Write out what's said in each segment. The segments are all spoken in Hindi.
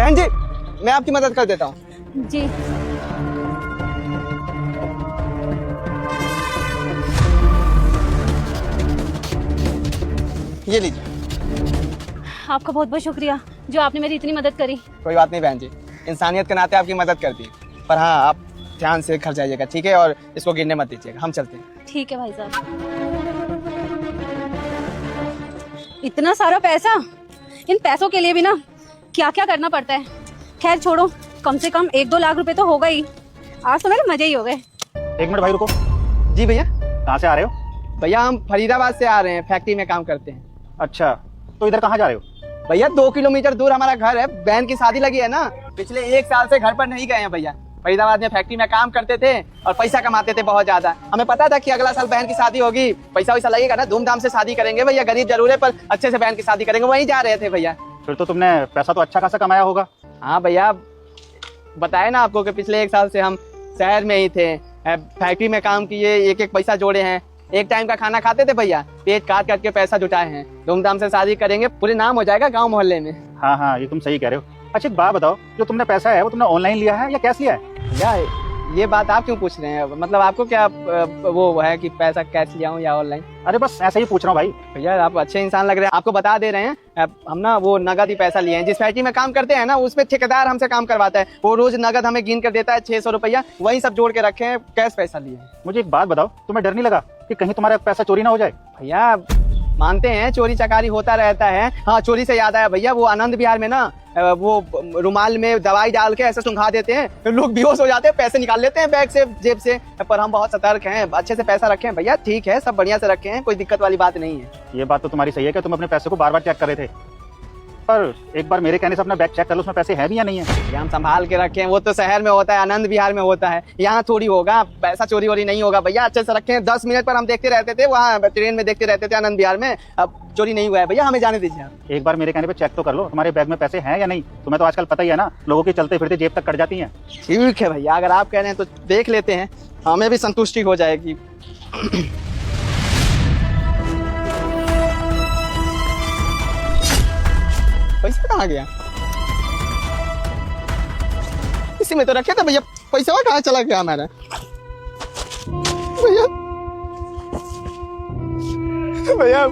बहन जी, मैं आपकी मदद कर देता हूँ। जी। ये लीजिए। आपका बहुत बहुत शुक्रिया जो आपने मेरी इतनी मदद करी। कोई बात नहीं बहन जी, इंसानियत के नाते आपकी मदद कर दी, पर हाँ आप ध्यान से घर जाइएगा, ठीक है? और इसको गिरने मत दीजिएगा। हम चलते हैं। ठीक है भाई साहब। इतना सारा पैसा, इन पैसों के लिए भी ना क्या क्या करना पड़ता है। खैर छोड़ो, कम से कम 1-2 लाख रुपए तो होगा ही। आज तो मेरे मजे ही हो गए। 1 मिनट भाई रुको। जी भैया। कहाँ से आ रहे हो? भैया हम फरीदाबाद से आ रहे हैं, फैक्ट्री में काम करते हैं। अच्छा, तो इधर कहाँ जा रहे हो? भैया 2 किलोमीटर दूर हमारा घर है, बहन की शादी लगी है ना। पिछले 1 साल से घर पर नहीं गए हैं भैया। फरीदाबाद में फैक्ट्री में काम करते थे और पैसा कमाते थे बहुत ज्यादा। हमें पता था कि अगला साल बहन की शादी होगी, पैसा वैसा लगेगा ना, धूमधाम से शादी करेंगे भैया। गरीब जरूर है पर अच्छे से बहन की शादी करेंगे, वहीं जा रहे थे भैया। फिर तो तुमने पैसा तो अच्छा खासा कमाया होगा। हाँ भैया, बताए ना आपको कि पिछले 1 साल से हम शहर में ही थे, फैक्ट्री में काम किए, एक पैसा जोड़े हैं। एक टाइम का खाना खाते थे भैया, पेट काट काट के पैसा जुटाए हैं। धूमधाम से शादी करेंगे, पूरे नाम हो जाएगा गांव मोहल्ले में। हाँ, ये तुम सही कह रहे हो। अच्छा एक बात बताओ, जो तुमने पैसा है वो तुमने ऑनलाइन लिया है या कैश लिया है? भैया ये बात आप क्यों पूछ रहे हैं? मतलब आपको क्या वो है कि पैसा कैश लिया हूँ या ऑनलाइन? अरे बस ऐसा ही पूछ रहा हूँ भाई। भैया आप अच्छे इंसान लग रहे हैं, आपको बता दे रहे हैं। हम ना वो नगद ही पैसा लिए हैं। जिस फैक्ट्री में काम करते हैं ना, उसमें ठेकेदार हमसे काम करवाता है। वो रोज नगद हमें गिन कर देता है, 600 रुपया, वही सब जोड़ के रखे हैं, कैश पैसा लिए हैं। मुझे एक बात बताओ, तुम्हें डर नहीं लगा कि कहीं तुम्हारा पैसा चोरी ना हो जाए? भैया मानते हैं चोरी चकारी होता रहता है। हाँ, चोरी से याद आया भैया, वो आनंद विहार में ना वो रुमाल में दवाई डाल के ऐसे सुंघा देते हैं, फिर लोग बेहोश हो जाते हैं, पैसे निकाल लेते हैं बैग से, जेब से। पर हम बहुत सतर्क हैं, अच्छे से पैसा रखे हैं भैया। ठीक है, सब बढ़िया से रखे हैं, कोई दिक्कत वाली बात नहीं है। ये बात तो तुम्हारी सही है कि तुम अपने पैसे को बार बार चेक कर रहे थे, पर एक बार मेरे कहने से अपना बैग चेक कर लो, उसमें पैसे हैं भी या नहीं है। हम संभाल के रखे हैं। वो तो शहर में होता है, आनंद विहार में होता है, यहाँ थोड़ी होगा। पैसा चोरी वोरी नहीं होगा भैया, अच्छे से रखे हैं। 10 मिनट पर हम देखते रहते थे, वहाँ ट्रेन में देखते रहते थे आनंद विहार में। अब चोरी नहीं हुआ है भैया, हमें जाने दीजिए आप। एक बार मेरे कहने पे चेक तो कर लो तुम्हारे बैग में पैसे हैं या नहीं। तुम्हें तो आजकल पता ही है ना, लोगों की चलते फिरते जेब तक कट जाती हैं। ठीक है भैया, अगर आप कह रहे हैं तो देख लेते हैं, हमें भी संतुष्टि हो जाएगी। पैसा कहाँ गया? इसी में तो रखे थे भैया, पैसा कहाँ चला गया हमारा? भैया भैया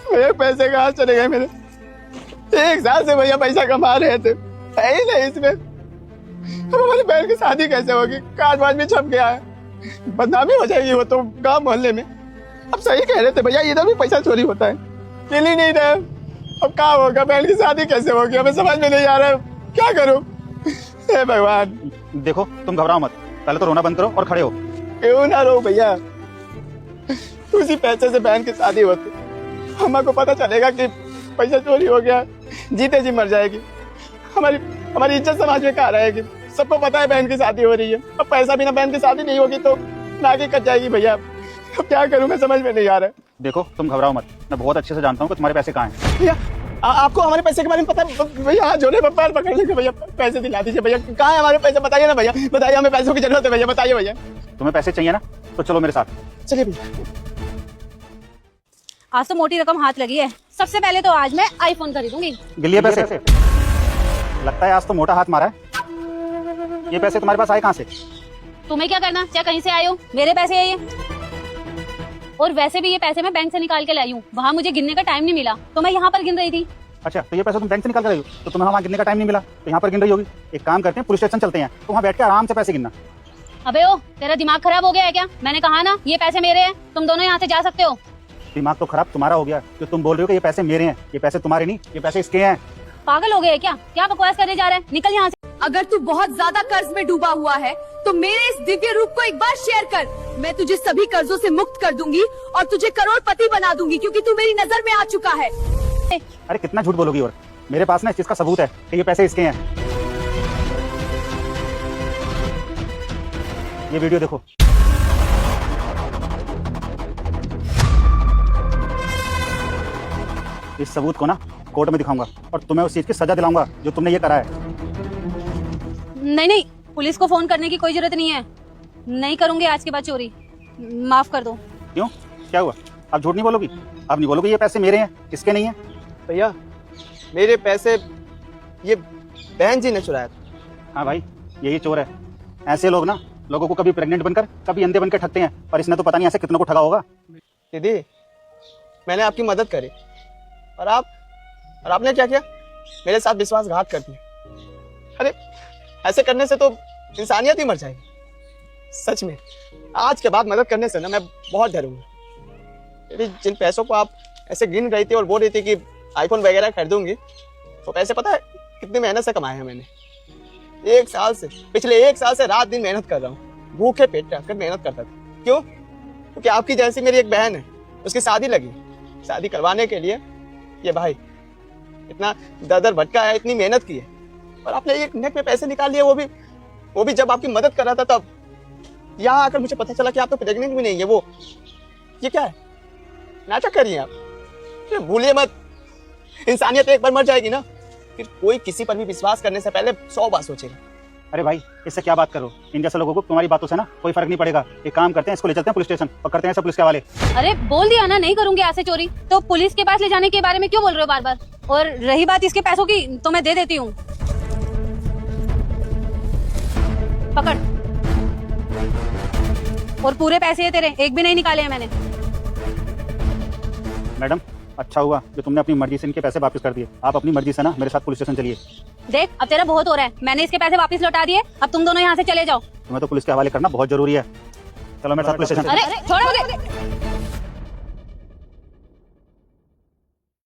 भैया पैसे कहाँ चले गए मेरे? 1 साल से भैया पैसा कमा रहे थे, है ही नहीं इसमें। अब हमारी बहन की शादी कैसे होगी? काज वाज भी छप गया है, बदनामी हो जाएगी वो तो गांव मोहल्ले में। अब सही कह रहे थे भैया, इधर भी पैसा चोरी होता है, मिल ही नहीं रहा। अब क्या होगा? बहन की शादी कैसे होगी? हमें समझ में नहीं आ रहा है, क्या करूं? हे भगवान। देखो तुम घबराओ मत, पहले तो रोना बंद करो और खड़े हो। क्यों ना रो भैया, उसी पैसे से बहन की शादी होती, हमको पता चलेगा कि पैसा चोरी हो गया, जीते जी मर जाएगी। हमारी इज्जत समाज में कहाँ रहेगी? सबको पता है बहन की शादी हो रही है। अब पैसा बिना बहन की शादी नहीं होगी तो नाकी कट जाएगी भैया। अब क्या करूं, मैं समझ में नहीं आ रहा है। देखो तुम घबराओ मत, मैं बहुत अच्छे से जानता हूँ कि तुम्हारे पैसे कहाँ हैं। भैया आपको हमारे पैसे के बारे में पता है भैया? हाथ जोड़े पैर पकड़ लेंगे भैया, पैसे दिला दीजिए भैया। कहाँ है हमारे पैसे? बताइए ना भैया, बताइए, हमें पैसों की जरूरत है भैया, बताइए भैया। तुम्हें पैसे चाहिए ना, तो चलो मेरे साथ। चलिए भैया। आज तो मोटी रकम हाथ लगी है। सबसे पहले तो आज मैं आईफोन खरीदूंगी। गिल्ली पैसे? लगता है आज तो मोटा हाथ मारा है। ये पैसे तुम्हारे पास आए कहाँ से? तुम्हें क्या करना, चाहे कहीं से आए हो, मेरे पैसे है ये। और वैसे भी ये पैसे मैं बैंक से निकाल के लाई हूँ, वहाँ मुझे गिनने का टाइम नहीं मिला तो मैं यहाँ पर गिन रही थी। अच्छा, तो ये पैसा तुम बैंक से निकाल कर रही हो, तो तुम्हें वहाँ गिनने का टाइम नहीं मिला तो यहाँ पर गिन रही होगी। एक काम करते हैं, पुलिस स्टेशन चलते हैं, तो वहाँ बैठ के आराम से पैसे गिनना। अबे ओ, तेरा दिमाग खराब हो गया है क्या? मैंने कहा ना ये पैसे मेरे हैं, तुम दोनों यहाँ से जा सकते हो। दिमाग तो खराब तुम्हारा हो गया जो तुम बोल रहे हो कि ये पैसे मेरे हैं। ये पैसे तुम्हारे नहीं, ये पैसे इसके हैं। पागल हो गए क्या? क्या बकवास करने जा रहे हैं? निकल यहाँ से। अगर तू बहुत ज्यादा कर्ज में डूबा हुआ है तो मेरे इस दिव्य रूप को एक बार शेयर कर। मैं तुझे सभी कर्जों से मुक्त कर दूंगी और तुझे करोड़पति बना दूंगी, क्योंकि तू मेरी नजर में आ चुका है। अरे कितना झूठ बोलोगी? और मेरे पास ना इस चीज का सबूत है कि ये पैसे इसके हैं। ये वीडियो देखो। इस सबूत को ना कोर्ट में दिखाऊंगा और तुम्हें उस चीज की सजा दिलाऊंगा जो तुमने ये करा है। नहीं, पुलिस को फोन करने की कोई जरूरत नहीं है। नहीं करूंगी आज के बाद चोरी, माफ कर दो। क्यों, क्या हुआ? आप झूठ नहीं बोलोगी? आप नहीं बोलोगे ये पैसे मेरे हैं, किसके नहीं है? भैया मेरे पैसे ये बहन जी ने चुराया था। हाँ भाई, यही चोर है। ऐसे लोग ना लोगों को कभी प्रेग्नेंट बनकर कभी अंधे बनकर ठगते हैं, पर इसने तो पता नहीं ऐसे कितनों को ठगा होगा। दीदी, मैंने आपकी मदद करी और आपने क्या किया? मेरे साथ विश्वासघात कर दिया। अरे ऐसे करने से तो इंसानियत ही मर जाएगी। सच में आज के बाद मदद करने से ना मैं बहुत डरूंगा। यदि जिन पैसों को आप ऐसे गिन रही थी और बोल रही थी कि आईफोन वगैरह खरीदूंगी, तो पैसे पता है कितनी मेहनत से कमाए हैं मैंने। पिछले एक साल से रात दिन मेहनत कर रहा हूँ, भूखे पेट रखकर मेहनत करता था। क्यों? क्योंकि आपकी जैसी मेरी एक बहन है, उसकी शादी लगी। शादी करवाने के लिए ये भाई इतना दर भटका है, इतनी मेहनत की है, और आपने एक नेक में पैसे निकाल लिए, वो भी जब आपकी मदद कर रहा था। तब यहाँ आकर मुझे पता चला कि आप तो प्रेग्नेंट भी नहीं है। वो ये क्या है? नाटक करिए आप। ये भूलिए मत, इंसानियत एक बार मर जाएगी ना, फिर कोई किसी पर भी विश्वास करने से पहले 100 बार सोचेगा। अरे भाई, इससे क्या बात करो? इन जैसे लोगों को तुम्हारी बातों से ना कोई फर्क नहीं पड़ेगा। एक काम करते हैं, इसको ले चलते हैं पुलिस स्टेशन और करते हैं सब पुलिस के हवाले। अरे बोल दिया ना नहीं करूंगी ऐसे चोरी, तो पुलिस के पास ले जाने के बारे में क्यों बोल रहे हो बार बार? और रही बात इसके पैसों की, तो मैं दे देती हूँ। पकड़, और पूरे पैसे है तेरे, एक भी नहीं निकाले हैं मैंने। मैडम, अच्छा हुआ जो तुमने अपनी मर्जी से इनके पैसे वापस कर दिए। आप अपनी मर्जी से ना मेरे साथ पुलिस स्टेशन चलिए। देख, अब तेरा बहुत हो रहा है। मैंने इसके पैसे वापस लौटा दिए, अब तुम दोनों यहाँ से चले जाओ। तुम्हें तो पुलिस के हवाले करना बहुत जरूरी है। चलो मेरे साथ पुलिस स्टेशन। अरे छोड़ोगे?